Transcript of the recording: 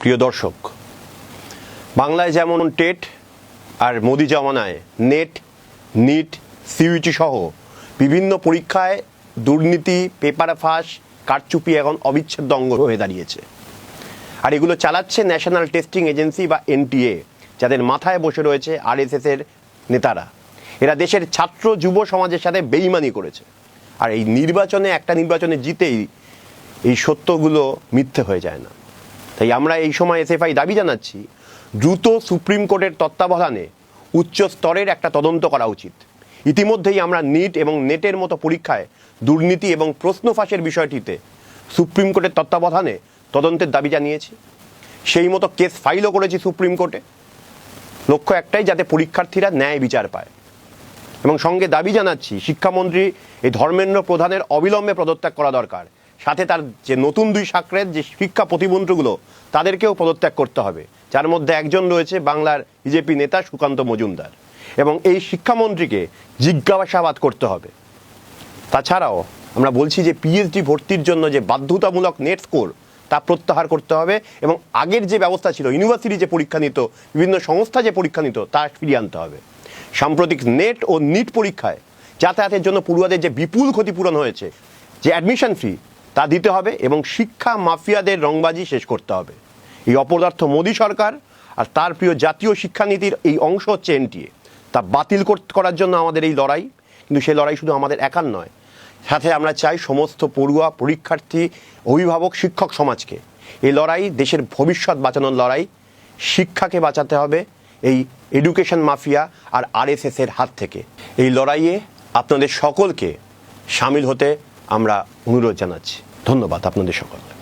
প্রিয় দর্শক, বাংলায় যেমন টেট আর মোদি জমানায় নেট, নিট, সিইউটি সহ বিভিন্ন পরীক্ষায় দুর্নীতি, পেপার ফাঁস, কারচুপি এখন অবিচ্ছেদ্য অঙ্গ হয়ে দাঁড়িয়েছে। আর এগুলো চালাচ্ছে ন্যাশনাল টেস্টিং এজেন্সি বা এনটিএ, যাদের মাথায় বসে রয়েছে আরএসএসের নেতারা। এরা দেশের ছাত্র যুব সমাজের সাথে বেইমানি করেছে। আর এই একটা নির্বাচনে জিতেই এই সত্যগুলো মিথ্যে হয়ে যায় না। তাই আমরা এই সময় এসএফআই দাবি জানাচ্ছি, দ্রুত সুপ্রিম কোর্টের তত্ত্বাবধানে উচ্চ স্তরের একটা তদন্ত করা উচিত। ইতিমধ্যেই আমরা নিট এবং নেটের মতো পরীক্ষায় দুর্নীতি এবং প্রশ্ন ফাঁসের বিষয়টিতে সুপ্রিম কোর্টের তত্ত্বাবধানে তদন্তের দাবি জানিয়েছি। সেই মতো কেস ফাইলও করেছি সুপ্রিম কোর্টে। লক্ষ্য একটাই, যাতে পরীক্ষার্থীরা ন্যায় বিচার পায়। এবং সঙ্গে দাবি জানাচ্ছি, শিক্ষামন্ত্রী এই ধর্মেন্দ্র প্রধানের অবিলম্বে পদত্যাগ করা দরকার। সাথে তার যে নতুন 2 সাকরের যে শিক্ষা প্রতিমন্ত্রীগুলো, তাদেরকেও পদত্যাগ করতে হবে, যার মধ্যে একজন রয়েছে বাংলার বিজেপি নেতা সুকান্ত মজুমদার। এবং এই শিক্ষামন্ত্রীকে জিজ্ঞাসাবাদ করতে হবে। তাছাড়াও আমরা বলছি যে পিএইচডি ভর্তির জন্য যে বাধ্যতামূলক নেট স্কোর, তা প্রত্যাহার করতে হবে। এবং আগের যে ব্যবস্থা ছিল, ইউনিভার্সিটি যে পরীক্ষা নিত, বিভিন্ন সংস্থা যে পরীক্ষা নিত, তা ফিরিয়ে আনতে হবে। সাম্প্রতিক নেট ও নিট পরীক্ষায় যাতায়াতের জন্য পড়ুয়াদের যে বিপুল ক্ষতিপূরণ হয়েছে, যে অ্যাডমিশন ফি, তা দিতে হবে এবং শিক্ষা মাফিয়াদের রংবাজি শেষ করতে হবে। এই অপদার্থ মোদী সরকার আর তার প্রিয় জাতীয় শিক্ষানীতির এই অংশ হচ্ছে এনটিএ। তা বাতিল করার জন্য আমাদের এই লড়াই। কিন্তু সেই লড়াই শুধু আমাদের একার নয়, সাথে আমরা চাই সমস্ত পড়ুয়া, পরীক্ষার্থী, অভিভাবক, শিক্ষক সমাজকে। এই লড়াই দেশের ভবিষ্যৎ বাঁচানোর লড়াই। শিক্ষাকে বাঁচাতে হবে এই এডুকেশন মাফিয়া আর আরএসএসের হাত থেকে। এই লড়াইয়ে আপনাদের সকলকে সামিল হতে আমরা অনুরোধ জানাচ্ছি। ধন্যবাদ আপনাদের সকলকে।